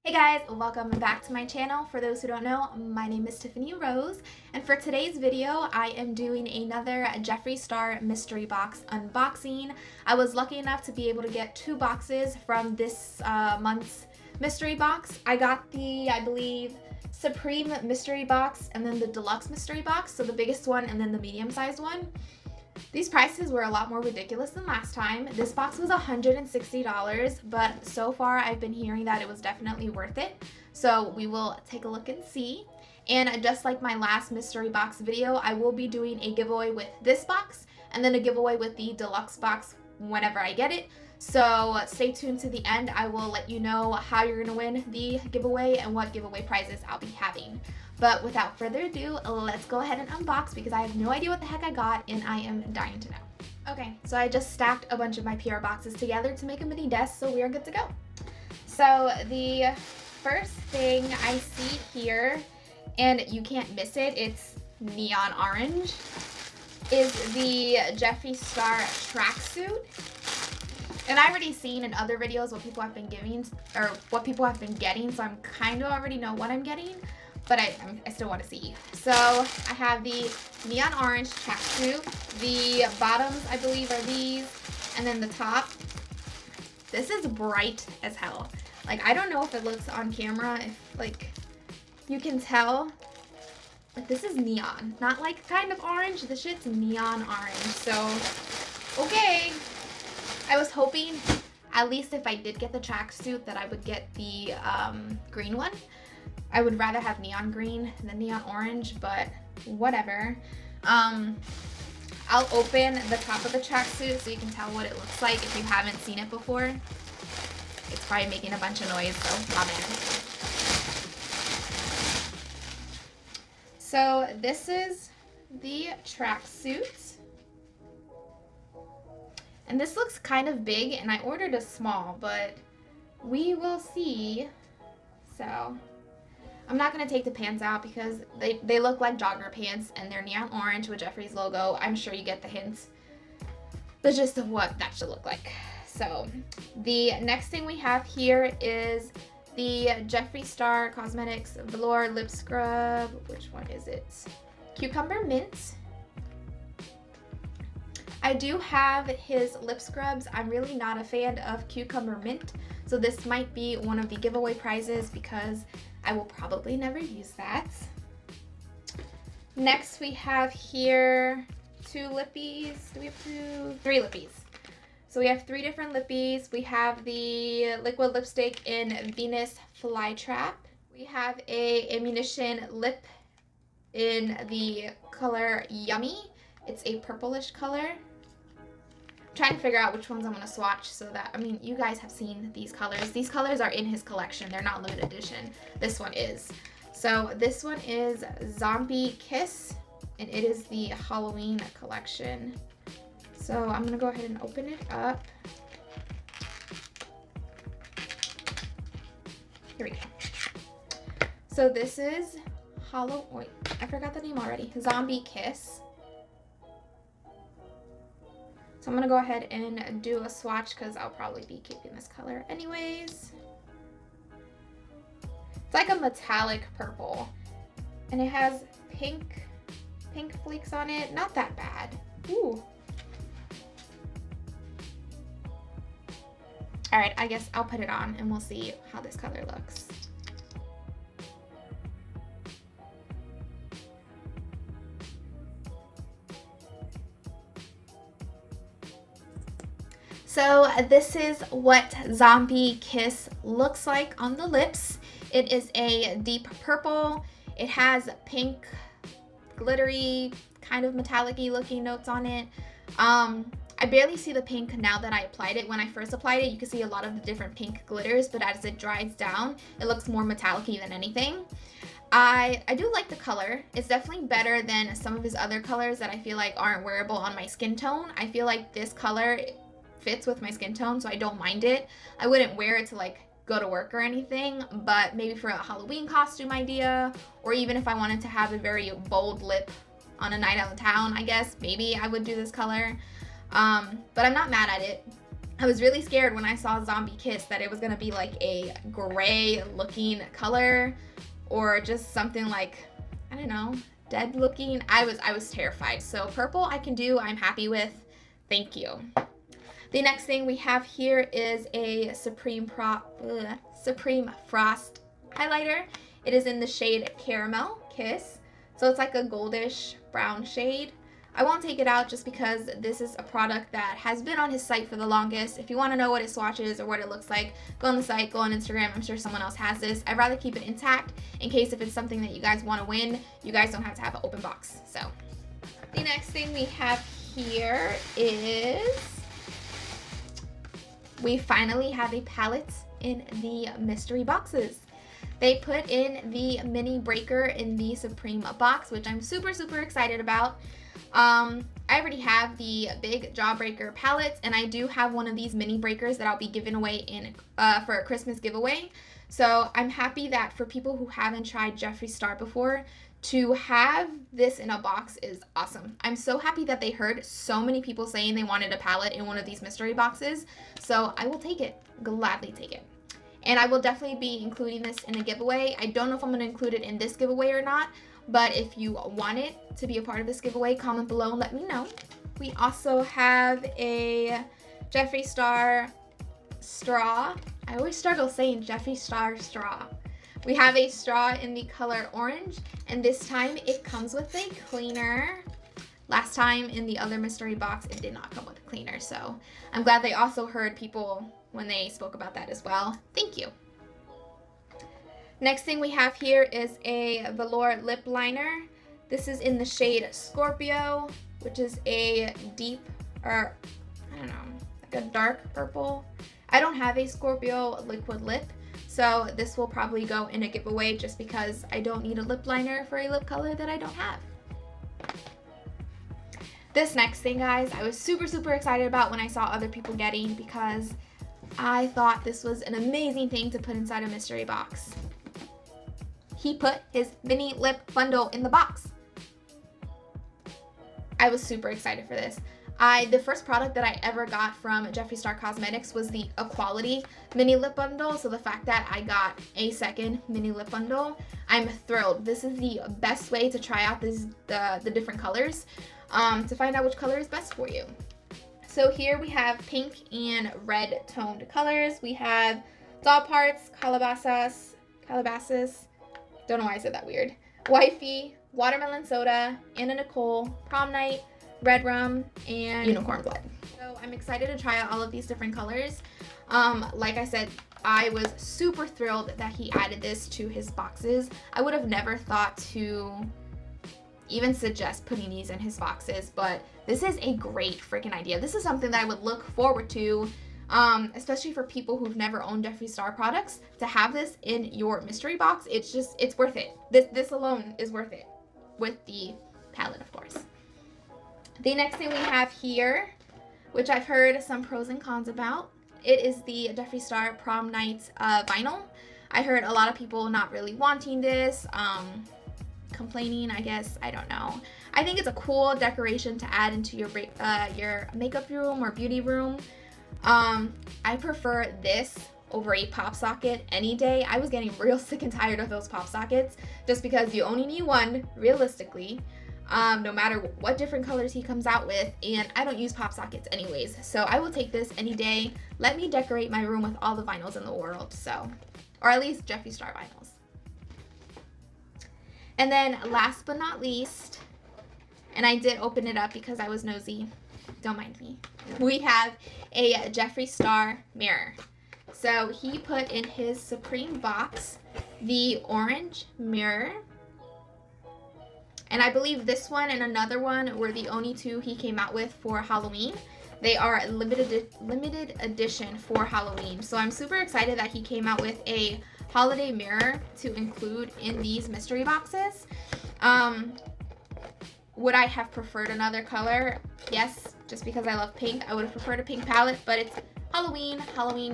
Hey guys, welcome back to my channel. For those who don't know, my name is Tiffany Rose, and for today's video, I am doing another Jeffree Star mystery box unboxing. I was lucky enough to be able to get 2 boxes from this month's mystery box. I got the, I believe, Supreme mystery box and then the deluxe mystery box, so the biggest one and then the medium-sized one. These prices were a lot more ridiculous than last time. This box was $160, but so far I've been hearing that it was definitely worth it. So we will take a look and see. And just like my last mystery box video, I will be doing a giveaway with this box and then a giveaway with the deluxe box whenever I get it. So stay tuned to the end. I will let you know how you're going to win the giveaway and what giveaway prizes I'll be having. But without further ado, let's go ahead and unbox because I have no idea what the heck I got and I am dying to know. Okay, so I just stacked a bunch of my PR boxes together to make a mini desk, so we are good to go. So the first thing I see here, and you can't miss it, it's neon orange, is the Jeffree Star Tracksuit. And I've already seen in other videos what people have been giving, or what people have been getting, so I'm kind of already know what I'm getting. But I still want to see. So I have the neon orange tracksuit. The bottoms, I believe, are these. And then the top. This is bright as hell. Like, I don't know if it looks on camera, if, like, you can tell. But this is neon. Not, like, kind of orange. This shit's neon orange. So, okay. I was hoping, at least if I did get the tracksuit, that I would get the green one. I would rather have neon green than neon orange, but whatever. I'll open the top of the tracksuit so you can tell what it looks like if you haven't seen it before. It's probably making a bunch of noise, so my bad. So this is the tracksuit. And this looks kind of big, and I ordered a small, but we will see. So I'm not going to take the pants out because they look like jogger pants and they're neon orange with Jeffree's logo. I'm sure you get the hints, the gist of what that should look like. So the next thing we have here is the Jeffree Star Cosmetics Velour Lip Scrub. Which one is it? Cucumber Mint. I do have his lip scrubs. I'm really not a fan of Cucumber Mint, so this might be one of the giveaway prizes because I will probably never use that. Next we have here 2 lippies. Do we have 2? 3 lippies. So we have 3 different lippies. We have the liquid lipstick in Venus Flytrap. We have a ammunition lip in the color Yummy. It's a purplish color. I'm trying to figure out which ones I'm going to swatch so that, I mean, you guys have seen these colors. These colors are in his collection. They're not limited edition. This one is. So this one is Zombie Kiss, and it is the Halloween collection. So I'm going to go ahead and open it up. Here we go. So this is wait, I forgot the name already. Zombie Kiss. So I'm going to go ahead and do a swatch because I'll probably be keeping this color anyways. It's like a metallic purple. And it has pink flakes on it. Not that bad. Ooh. Alright, I guess I'll put it on and we'll see how this color looks. So this is what Zombie Kiss looks like on the lips. It is a deep purple. It has pink, glittery, kind of metallic-y looking notes on it. I barely see the pink now that I applied it. When I first applied it, you can see a lot of the different pink glitters, but as it dries down, it looks more metallic-y than anything. I do like the color. It's definitely better than some of his other colors that I feel like aren't wearable on my skin tone. I feel like this color fits with my skin tone, so I don't mind it. I wouldn't wear it to like go to work or anything, but maybe for a Halloween costume idea, or even if I wanted to have a very bold lip on a night out of town, I guess maybe I would do this color. But I'm not mad at it. I was really scared when I saw Zombie Kiss that it was gonna be like a gray looking color or just something like, I don't know, dead looking. I was terrified. So purple I can do, I'm happy with. Thank you. The next thing we have here is a Supreme Frost highlighter. It is in the shade Caramel Kiss. So it's like a goldish brown shade. I won't take it out just because this is a product that has been on his site for the longest. If you want to know what it swatches or what it looks like, go on the site, go on Instagram. I'm sure someone else has this. I'd rather keep it intact in case if it's something that you guys want to win, you guys don't have to have an open box. So the next thing we have here is we finally have a palette in the mystery boxes. They put in the mini breaker in the Supreme box, which I'm super excited about. I already have the big Jawbreaker palettes, and I do have one of these mini breakers that I'll be giving away in for a Christmas giveaway. So I'm happy that for people who haven't tried Jeffree Star before, to have this in a box is awesome. I'm so happy that they heard so many people saying they wanted a palette in one of these mystery boxes. So I will take it, gladly take it. And I will definitely be including this in a giveaway. I don't know if I'm going to include it in this giveaway or not, but if you want it to be a part of this giveaway, comment below and let me know. We also have a Jeffree Star straw. I always struggle saying Jeffree Star straw. We have a straw in the color orange, and this time it comes with a cleaner. Last time in the other mystery box, it did not come with a cleaner, so I'm glad they also heard people when they spoke about that as well. Thank you. Next thing we have here is a Velour Lip Liner. This is in the shade Scorpio, which is a deep, or I don't know, like a dark purple. I don't have a Scorpio liquid lip, so this will probably go in a giveaway just because I don't need a lip liner for a lip color that I don't have. This next thing, guys, I was super excited about when I saw other people getting because I thought this was an amazing thing to put inside a mystery box. He put his mini lip bundle in the box. I was super excited for this. The first product that I ever got from Jeffree Star Cosmetics was the Equality mini lip bundle. So the fact that I got a second mini lip bundle, I'm thrilled. This is the best way to try out the different colors to find out which color is best for you. So here we have pink and red toned colors. We have Doll Parts, Calabasas, don't know why I said that weird, Wifey, Watermelon Soda, Anna Nicole, Prom Night, Red Rum, and Unicorn Blood. So I'm excited to try out all of these different colors. Like I said, I was super thrilled that he added this to his boxes. I would have never thought to even suggest putting these in his boxes, but this is a great freaking idea. This is something that I would look forward to, especially for people who've never owned Jeffree Star products. To have this in your mystery box, it's worth it. This alone is worth it, with the palette, of course. The next thing we have here, which I've heard some pros and cons about, it is the Jeffree Star Prom Night vinyl. I heard a lot of people not really wanting this, complaining, I guess, I don't know. I think it's a cool decoration to add into your makeup room or beauty room. I prefer this over a pop socket any day. I was getting real sick and tired of those pop sockets just because you only need one, realistically, no matter what different colors he comes out with, and I don't use pop sockets anyways, so I will take this any day. Let me decorate my room with all the vinyls in the world, so, or at least Jeffree Star vinyls. And then last but not least, and I did open it up because I was nosy, don't mind me, we have a Jeffree Star mirror. So he put in his Supreme box the orange mirror, and I believe this one and another one were the only two he came out with for Halloween. They are limited edition for Halloween, so I'm super excited that he came out with a holiday mirror to include in these mystery boxes. Would I have preferred another color? Yes, just because I love pink. I would have preferred a pink palette, but it's Halloween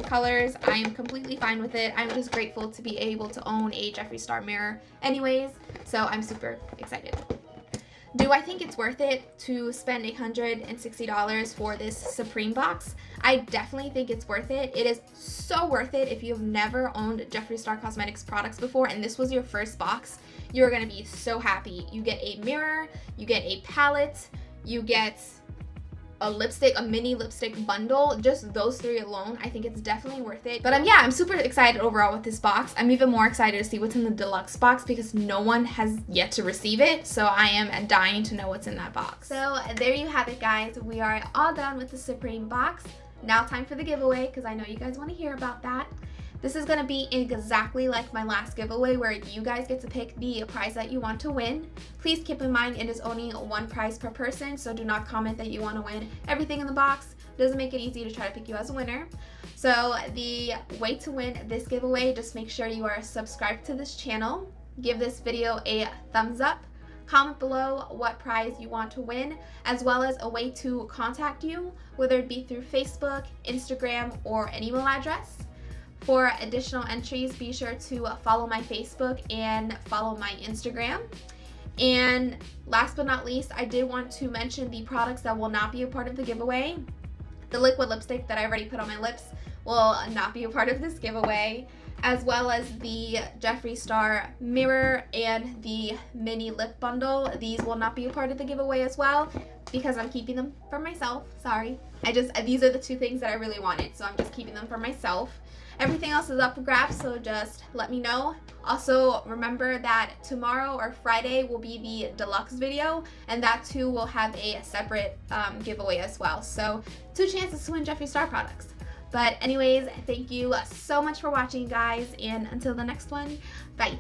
colors. I am completely fine with it. I'm just grateful to be able to own a Jeffree Star mirror anyways, so I'm super excited. Do I think it's worth it to spend $160 for this Supreme box? I definitely think it's worth it. It is so worth it if you've never owned Jeffree Star Cosmetics products before and this was your first box. You're gonna be so happy. You get a mirror, you get a palette, you get a lipstick, a mini lipstick bundle. Just those three alone, I think it's definitely worth it. But yeah, I'm super excited overall with this box. I'm even more excited to see what's in the deluxe box because no one has yet to receive it. So I am dying to know what's in that box. So there you have it, guys. We are all done with the Supreme box. Now time for the giveaway because I know you guys want to hear about that. This is going to be exactly like my last giveaway where you guys get to pick the prize that you want to win. Please keep in mind it is only one prize per person, so do not comment that you want to win everything in the box. It doesn't make it easy to try to pick you as a winner. So the way to win this giveaway, just make sure you are subscribed to this channel. Give this video a thumbs up. Comment below what prize you want to win, as well as a way to contact you, whether it be through Facebook, Instagram, or an email address. For additional entries, be sure to follow my Facebook and follow my Instagram. And last but not least, I did want to mention the products that will not be a part of the giveaway. The liquid lipstick that I already put on my lips will not be a part of this giveaway, as well as the Jeffree Star mirror and the mini lip bundle. These will not be a part of the giveaway as well because I'm keeping them for myself. Sorry. These are the two things that I really wanted, so I'm just keeping them for myself. Everything else is up for grabs, so just let me know. Also, remember that tomorrow or Friday will be the deluxe video, and that too will have a separate giveaway as well. So 2 chances to win Jeffree Star products. But anyways, thank you so much for watching, guys, and until the next one, bye.